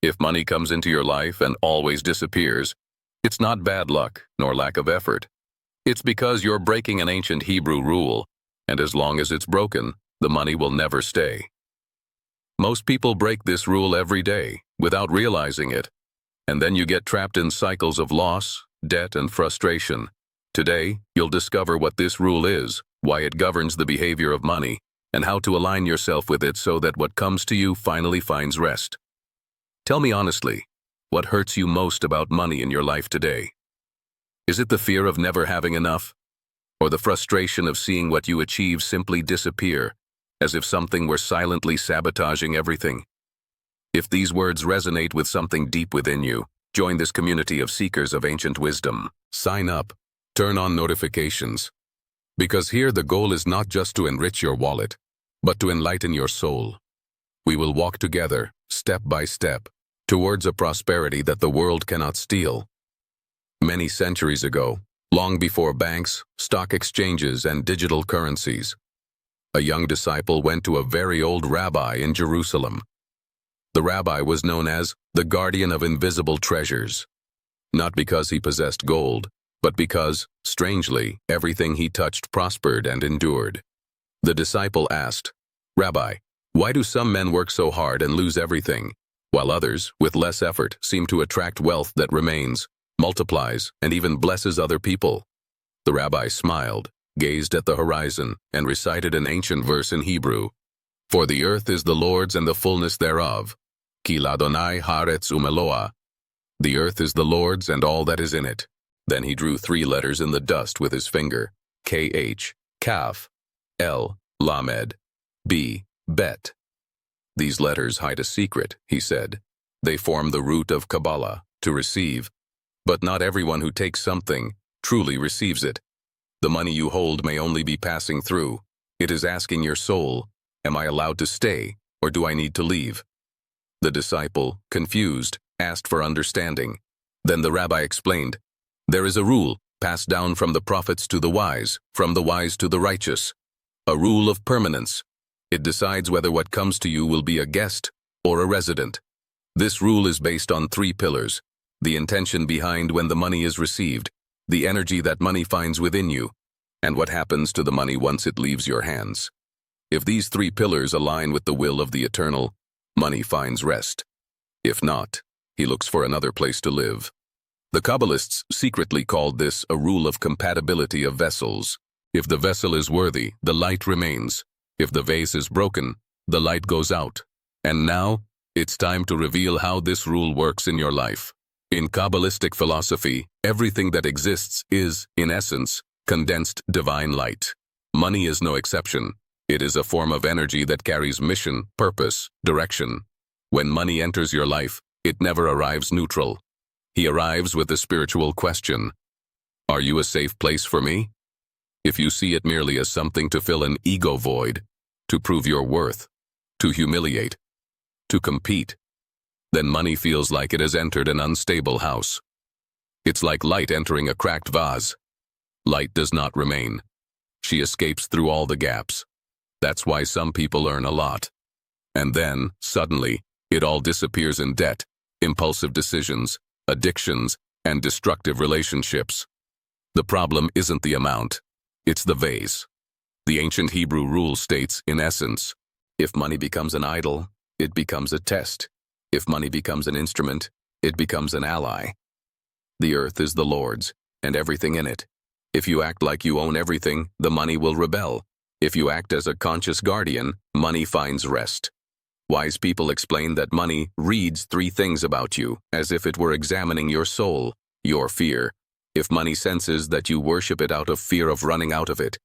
If money comes into your life and always disappears, it's not bad luck nor lack of effort. It's because you're breaking an ancient Hebrew rule, and as long as it's broken, the money will never stay. Most people break this rule every day without realizing it, and then you get trapped in cycles of loss, debt, and frustration. Today, you'll discover what this rule is, why it governs the behavior of money, and how to align yourself with it so that what comes to you finally finds rest. Tell me honestly, what hurts you most about money in your life today? Is it the fear of never having enough? Or the frustration of seeing what you achieve simply disappear, as if something were silently sabotaging everything? If these words resonate with something deep within you, join this community of seekers of ancient wisdom. Sign up, turn on notifications. Because here the goal is not just to enrich your wallet, but to enlighten your soul. We will walk together, step by step, towards a prosperity that the world cannot steal. Many centuries ago, long before banks, stock exchanges, and digital currencies, a young disciple went to a very old rabbi in Jerusalem. The rabbi was known as the guardian of invisible treasures, not because he possessed gold, but because, strangely, everything he touched prospered and endured. The disciple asked, "Rabbi, why do some men work so hard and lose everything, while others, with less effort, seem to attract wealth that remains, multiplies, and even blesses other people?" The rabbi smiled, gazed at the horizon, and recited an ancient verse in Hebrew. "For the earth is the Lord's and the fullness thereof. Ki l'Adonai haaretz umeloa." The earth is the Lord's and all that is in it. Then he drew 3 letters in the dust with his finger. K-H, Kaf, L, Lamed, B, Bet. "These letters hide a secret," he said. "They form the root of Kabbalah, to receive. But not everyone who takes something truly receives it. The money you hold may only be passing through. It is asking your soul, am I allowed to stay, or do I need to leave?" The disciple, confused, asked for understanding. Then the rabbi explained, "There is a rule, passed down from the prophets to the wise, from the wise to the righteous. A rule of permanence. It decides whether what comes to you will be a guest or a resident. This rule is based on 3 pillars: the intention behind when the money is received, the energy that money finds within you, and what happens to the money once it leaves your hands. If these 3 pillars align with the will of the Eternal, money finds rest. If not, he looks for another place to live." The Kabbalists secretly called this a rule of compatibility of vessels. If the vessel is worthy, the light remains. If the vase is broken, the light goes out. And now, it's time to reveal how this rule works in your life. In Kabbalistic philosophy, everything that exists is, in essence, condensed divine light. Money is no exception. It is a form of energy that carries mission, purpose, direction. When money enters your life, it never arrives neutral. He arrives with a spiritual question: are you a safe place for me? If you see it merely as something to fill an ego void, to prove your worth, to humiliate, to compete, then money feels like it has entered an unstable house. It's like light entering a cracked vase. Light does not remain. She escapes through all the gaps. That's why some people earn a lot. And then, suddenly, it all disappears in debt, impulsive decisions, addictions, and destructive relationships. The problem isn't the amount, it's the vase. The ancient Hebrew rule states, in essence, if money becomes an idol, it becomes a test. If money becomes an instrument, it becomes an ally. The earth is the Lord's, and everything in it. If you act like you own everything, the money will rebel. If you act as a conscious guardian, money finds rest. Wise people explain that money reads 3 things about you, as if it were examining your soul, your fear. If money senses that you worship it out of fear of running out of it,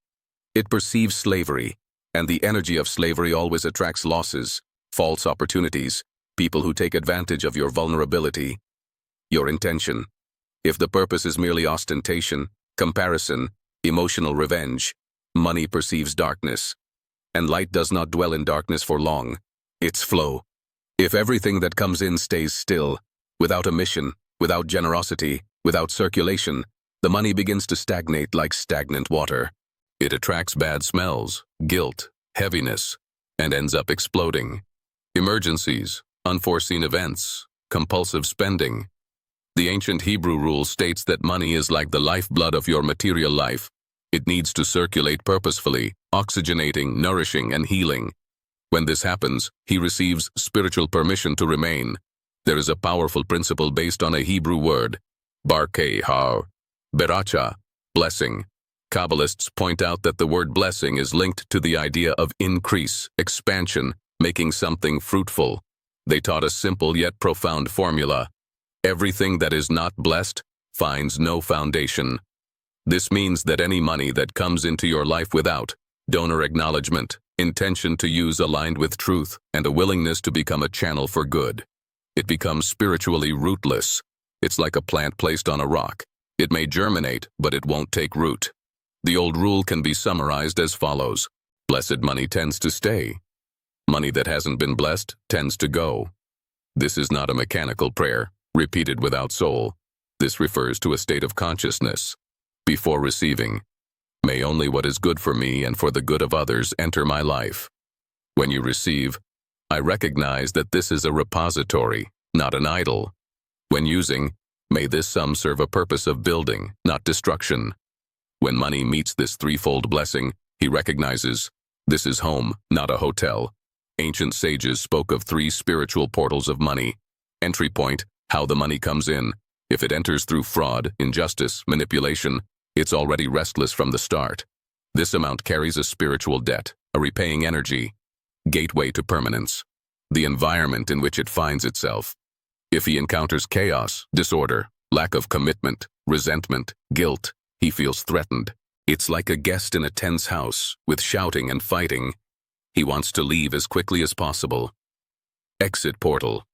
it perceives slavery, and the energy of slavery always attracts losses, false opportunities, people who take advantage of your vulnerability. Your intention. If the purpose is merely ostentation, comparison, emotional revenge, money perceives darkness. And light does not dwell in darkness for long. Its flow. If everything that comes in stays still, without a mission, without generosity, without circulation, the money begins to stagnate like stagnant water. It attracts bad smells, guilt, heaviness, and ends up exploding. Emergencies, unforeseen events, compulsive spending. The ancient Hebrew rule states that money is like the lifeblood of your material life. It needs to circulate purposefully, oxygenating, nourishing, and healing. When this happens, he receives spiritual permission to remain. There is a powerful principle based on a Hebrew word, barkeh, beracha, blessing. Kabbalists point out that the word blessing is linked to the idea of increase, expansion, making something fruitful. They taught a simple yet profound formula. Everything that is not blessed finds no foundation. This means that any money that comes into your life without donor acknowledgement, intention to use aligned with truth, and a willingness to become a channel for good, it becomes spiritually rootless. It's like a plant placed on a rock. It may germinate, but it won't take root. The old rule can be summarized as follows. Blessed money tends to stay. Money that hasn't been blessed tends to go. This is not a mechanical prayer, repeated without soul. This refers to a state of consciousness. Before receiving, may only what is good for me and for the good of others enter my life. When you receive, I recognize that this is a repository, not an idol. When using, may this sum serve a purpose of building, not destruction. When money meets this threefold blessing, he recognizes, this is home, not a hotel. Ancient sages spoke of 3 spiritual portals of money. Entry point, how the money comes in. If it enters through fraud, injustice, manipulation, it's already restless from the start. This amount carries a spiritual debt, a repaying energy. Gateway to permanence, the environment in which it finds itself. If he encounters chaos, disorder, lack of commitment, resentment, guilt, he feels threatened. It's like a guest in a tense house, with shouting and fighting. He wants to leave as quickly as possible. Exit portal.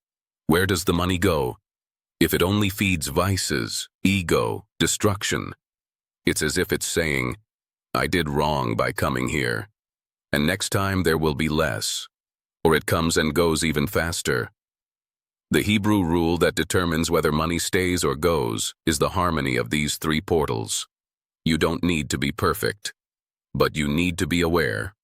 Where does the money go? If it only feeds vices, ego, destruction, it's as if it's saying, I did wrong by coming here, and next time there will be less, or it comes and goes even faster. The Hebrew rule that determines whether money stays or goes is the harmony of these 3 portals. You don't need to be perfect, but you need to be aware.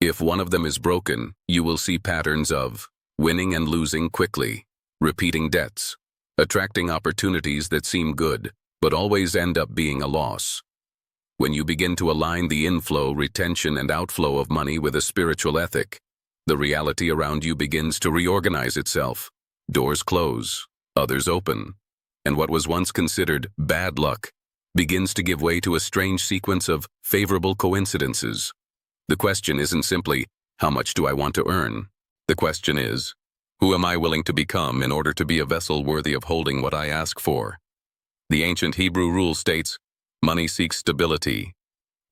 If one of them is broken, you will see patterns of winning and losing quickly, repeating debts, attracting opportunities that seem good, but always end up being a loss. When you begin to align the inflow, retention, and outflow of money with a spiritual ethic, the reality around you begins to reorganize itself. Doors close, others open, and what was once considered bad luck begins to give way to a strange sequence of favorable coincidences. The question isn't simply, how much do I want to earn? The question is, who am I willing to become in order to be a vessel worthy of holding what I ask for? The ancient Hebrew rule states, money seeks stability.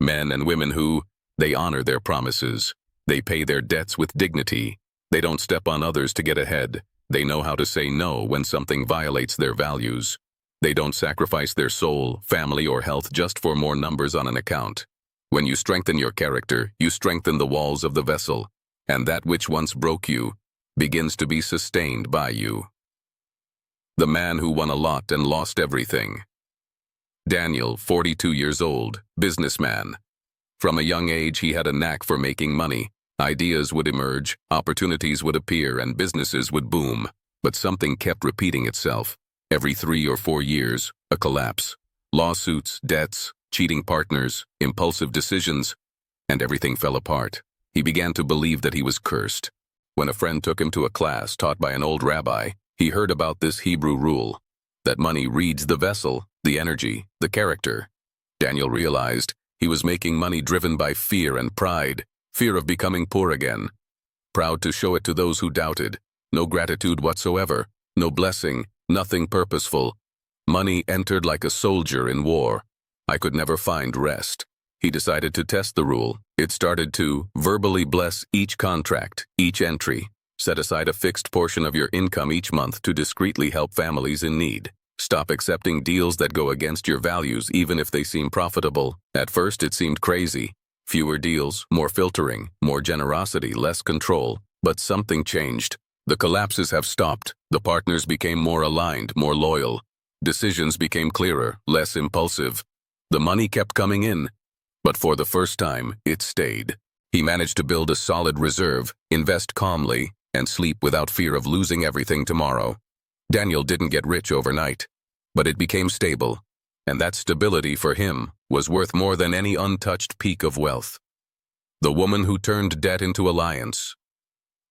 Men and women who, they honor their promises. They pay their debts with dignity. They don't step on others to get ahead. They know how to say no when something violates their values. They don't sacrifice their soul, family, or health just for more numbers on an account. When you strengthen your character, you strengthen the walls of the vessel, and that which once broke you begins to be sustained by you. The man who won a lot and lost everything. Daniel, 42 years old, businessman. From a young age, he had a knack for making money. Ideas would emerge, opportunities would appear, and businesses would boom. But something kept repeating itself. Every 3 or 4 years, a collapse. Lawsuits, debts, cheating partners, impulsive decisions, and everything fell apart. He began to believe that he was cursed. When a friend took him to a class taught by an old rabbi, he heard about this Hebrew rule, that money reads the vessel, the energy, the character. Daniel realized he was making money driven by fear and pride, fear of becoming poor again. Proud to show it to those who doubted, no gratitude whatsoever, no blessing, nothing purposeful. Money entered like a soldier in war. I could never find rest. He decided to test the rule. It started to verbally bless each contract, each entry. Set aside a fixed portion of your income each month to discreetly help families in need. Stop accepting deals that go against your values even if they seem profitable. At first it seemed crazy. Fewer deals, more filtering, more generosity, less control. But something changed. The collapses have stopped. The partners became more aligned, more loyal. Decisions became clearer, less impulsive. The money kept coming in. But for the first time, it stayed. He managed to build a solid reserve, invest calmly, and sleep without fear of losing everything tomorrow. Daniel didn't get rich overnight, but it became stable, and that stability for him was worth more than any untouched peak of wealth. The woman who turned debt into alliance.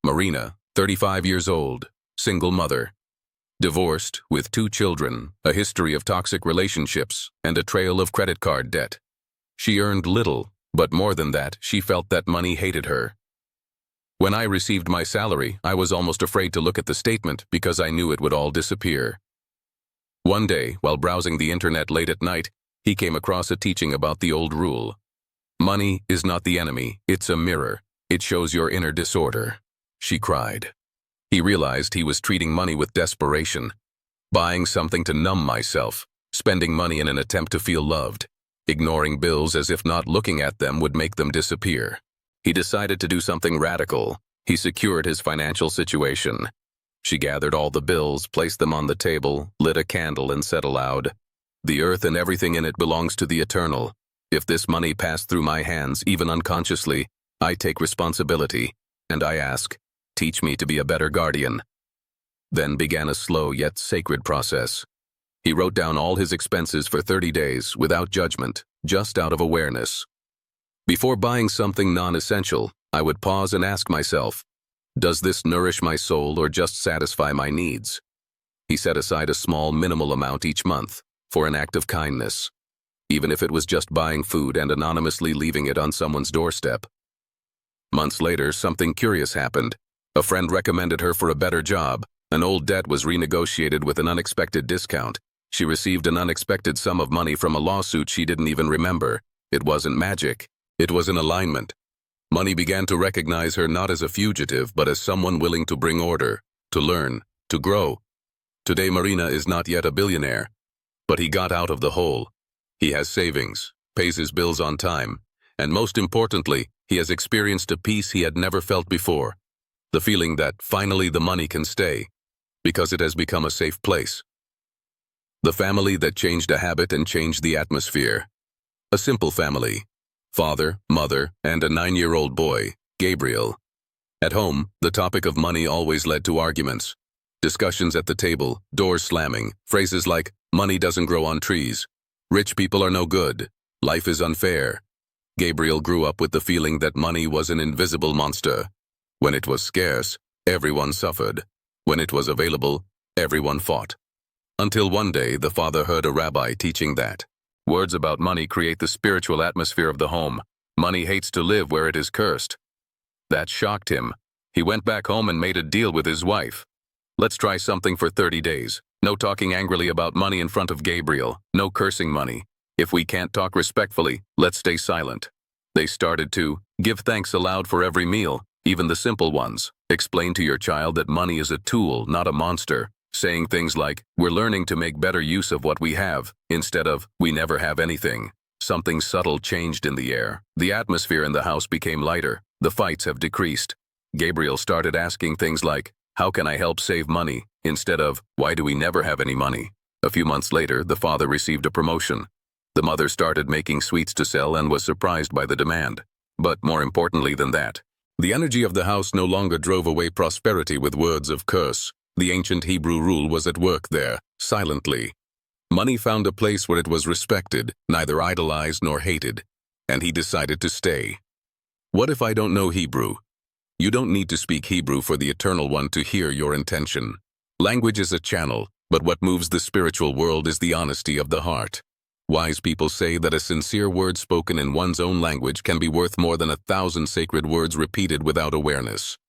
Marina, 35 years old, single mother. Divorced, with 2 children, a history of toxic relationships, and a trail of credit card debt. She earned little, but more than that, she felt that money hated her. When I received my salary, I was almost afraid to look at the statement because I knew it would all disappear. One day, while browsing the internet late at night, he came across a teaching about the old rule. Money is not the enemy, it's a mirror. It shows your inner disorder. She cried. He realized he was treating money with desperation, buying something to numb myself, spending money in an attempt to feel loved, ignoring bills as if not looking at them would make them disappear. He decided to do something radical. He secured his financial situation. She gathered all the bills, placed them on the table, lit a candle, and said aloud, "The earth and everything in it belongs to the eternal. If this money passed through my hands, even unconsciously, I take responsibility, and I ask, teach me to be a better guardian." Then began a slow yet sacred process. He wrote down all his expenses for 30 days without judgment, just out of awareness. Before buying something non-essential, I would pause and ask myself, does this nourish my soul or just satisfy my needs? He set aside a small, minimal amount each month for an act of kindness, even if it was just buying food and anonymously leaving it on someone's doorstep. Months later, something curious happened. A friend recommended her for a better job. An old debt was renegotiated with an unexpected discount. She received an unexpected sum of money from a lawsuit she didn't even remember. It wasn't magic. It was an alignment. Money began to recognize her not as a fugitive, but as someone willing to bring order, to learn, to grow. Today, Marina is not yet a billionaire, but he got out of the hole. He has savings, pays his bills on time, and most importantly, he has experienced a peace he had never felt before. The feeling that finally the money can stay, because it has become a safe place. The family that changed a habit and changed the atmosphere. A simple family. Father, mother, and a 9-year-old boy, Gabriel. At home, the topic of money always led to arguments. Discussions at the table, doors slamming, phrases like, "Money doesn't grow on trees," "Rich people are no good," "Life is unfair." Gabriel grew up with the feeling that money was an invisible monster. When it was scarce, everyone suffered. When it was available, everyone fought. Until one day, the father heard a rabbi teaching that words about money create the spiritual atmosphere of the home. Money hates to live where it is cursed. That shocked him. He went back home and made a deal with his wife. Let's try something for 30 days. No talking angrily about money in front of Gabriel. No cursing money. If we can't talk respectfully, let's stay silent. They started to give thanks aloud for every meal, even the simple ones. Explain to your child that money is a tool, not a monster. Saying things like, "We're learning to make better use of what we have," instead of, "We never have anything." Something subtle changed in the air. The atmosphere in the house became lighter. The fights have decreased. Gabriel started asking things like, "How can I help save money?" instead of, "Why do we never have any money?" A few months later, the father received a promotion. The mother started making sweets to sell and was surprised by the demand. But more importantly than that, the energy of the house no longer drove away prosperity with words of curse. The ancient Hebrew rule was at work there, silently. Money found a place where it was respected, neither idolized nor hated, and he decided to stay. What if I don't know Hebrew? You don't need to speak Hebrew for the Eternal One to hear your intention. Language is a channel, but what moves the spiritual world is the honesty of the heart. Wise people say that a sincere word spoken in one's own language can be worth more than 1,000 sacred words repeated without awareness.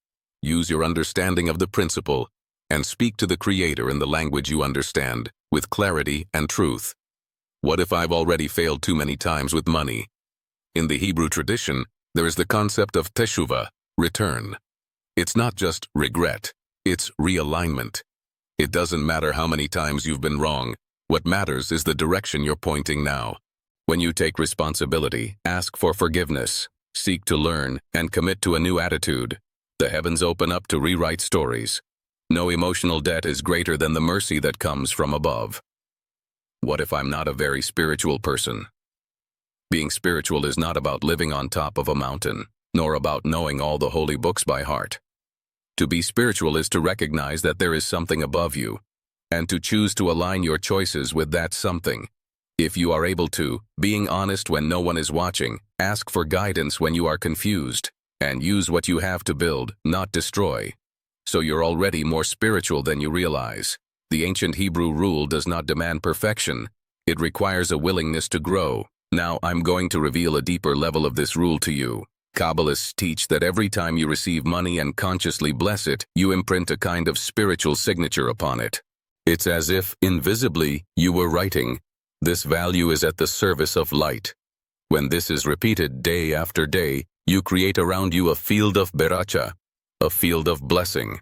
Use your understanding of the principle, and speak to the Creator in the language you understand, with clarity and truth. What if I've already failed too many times with money? In the Hebrew tradition, there is the concept of teshuvah, return. It's not just regret, it's realignment. It doesn't matter how many times you've been wrong. What matters is the direction you're pointing now. When you take responsibility, ask for forgiveness, seek to learn, and commit to a new attitude, the heavens open up to rewrite stories. No emotional debt is greater than the mercy that comes from above. What if I'm not a very spiritual person? Being spiritual is not about living on top of a mountain, nor about knowing all the holy books by heart. To be spiritual is to recognize that there is something above you, and to choose to align your choices with that something. If you are able to, being honest when no one is watching, ask for guidance when you are confused, and use what you have to build, not destroy. So you're already more spiritual than you realize. The ancient Hebrew rule does not demand perfection. It requires a willingness to grow. Now I'm going to reveal a deeper level of this rule to you. Kabbalists teach that every time you receive money and consciously bless it, you imprint a kind of spiritual signature upon it. It's as if, invisibly, you were writing, "This value is at the service of light." When this is repeated day after day, you create around you a field of beracha, a field of blessing.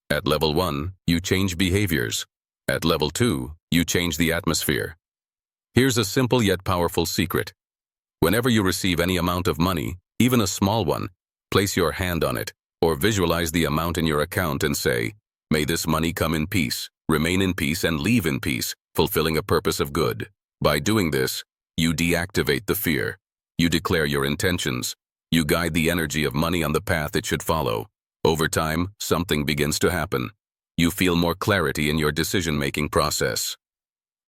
At level 1, you change behaviors. At level 2, you change the atmosphere. Here's a simple yet powerful secret. Whenever you receive any amount of money, even a small one, place your hand on it, or visualize the amount in your account and say, "May this money come in peace, remain in peace, and leave in peace, fulfilling a purpose of good." By doing this, you deactivate the fear. You declare your intentions. You guide the energy of money on the path it should follow. Over time, something begins to happen. You feel more clarity in your decision-making process.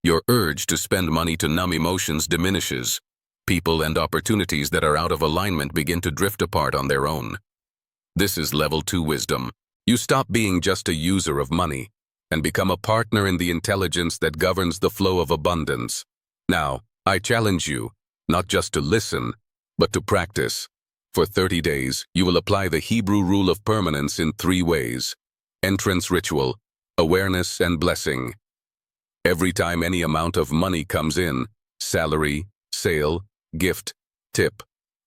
Your urge to spend money to numb emotions diminishes. People and opportunities that are out of alignment begin to drift apart on their own. This is level 2 wisdom. You stop being just a user of money and become a partner in the intelligence that governs the flow of abundance. Now, I challenge you, not just to listen, but to practice. For 30 days, you will apply the Hebrew rule of permanence in 3 ways: entrance ritual, awareness, and blessing. Every time any amount of money comes in, salary, sale, gift, tip,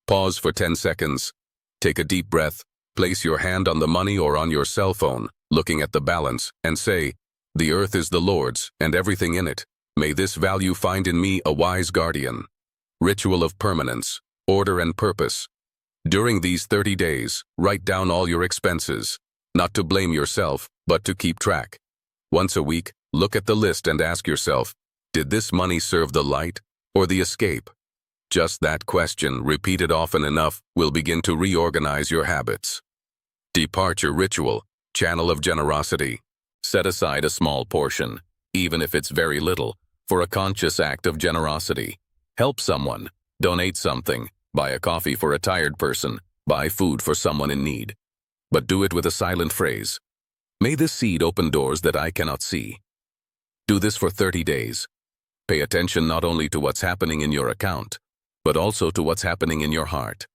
pause for 10 seconds. Take a deep breath, place your hand on the money or on your cell phone, looking at the balance, and say, "The earth is the Lord's, and everything in it. May this value find in me a wise guardian." Ritual of permanence, order, and purpose. During these 30 days, write down all your expenses, not to blame yourself, but to keep track. Once a week, look at the list and ask yourself, did this money serve the light or the escape? Just that question, repeated often enough, will begin to reorganize your habits. Departure ritual, channel of generosity. Set aside a small portion, even if it's very little, for a conscious act of generosity. Help someone, donate something, buy a coffee for a tired person, buy food for someone in need. But do it with a silent phrase. May this seed open doors that I cannot see. Do this for 30 days. Pay attention not only to what's happening in your account, but also to what's happening in your heart.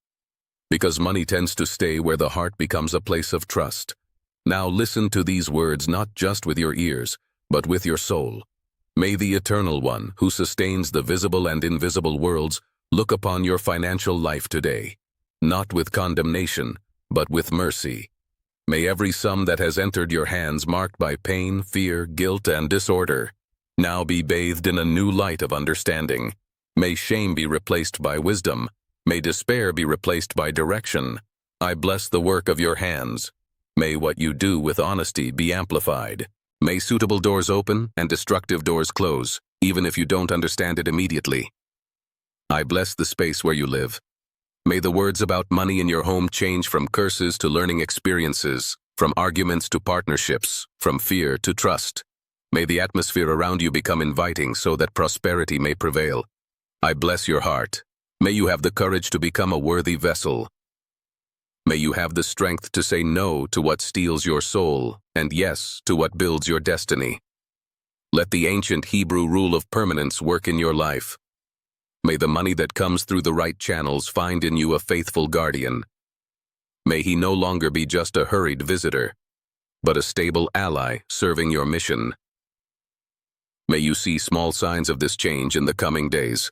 Because money tends to stay where the heart becomes a place of trust. Now listen to these words not just with your ears, but with your soul. May the Eternal One, who sustains the visible and invisible worlds, look upon your financial life today, not with condemnation, but with mercy. May every sum that has entered your hands marked by pain, fear, guilt, and disorder, now be bathed in a new light of understanding. May shame be replaced by wisdom. May despair be replaced by direction. I bless the work of your hands. May what you do with honesty be amplified. May suitable doors open and destructive doors close, even if you don't understand it immediately. I bless the space where you live. May the words about money in your home change from curses to learning experiences, from arguments to partnerships, from fear to trust. May the atmosphere around you become inviting so that prosperity may prevail. I bless your heart. May you have the courage to become a worthy vessel. May you have the strength to say no to what steals your soul, and yes to what builds your destiny. Let the ancient Hebrew rule of permanence work in your life. May the money that comes through the right channels find in you a faithful guardian. May he no longer be just a hurried visitor, but a stable ally serving your mission. May you see small signs of this change in the coming days.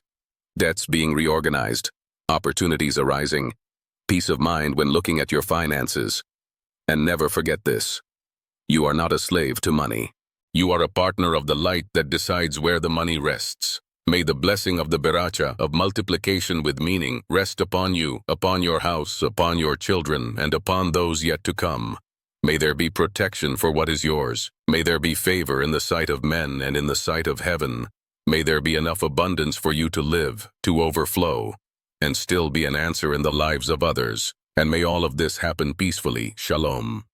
Debts being reorganized, opportunities arising, peace of mind when looking at your finances. And never forget this. You are not a slave to money. You are a partner of the light that decides where the money rests. May the blessing of the beracha of multiplication with meaning rest upon you, upon your house, upon your children, and upon those yet to come. May there be protection for what is yours. May there be favor in the sight of men and in the sight of heaven. May there be enough abundance for you to live, to overflow, and still be an answer in the lives of others. And may all of this happen peacefully. Shalom.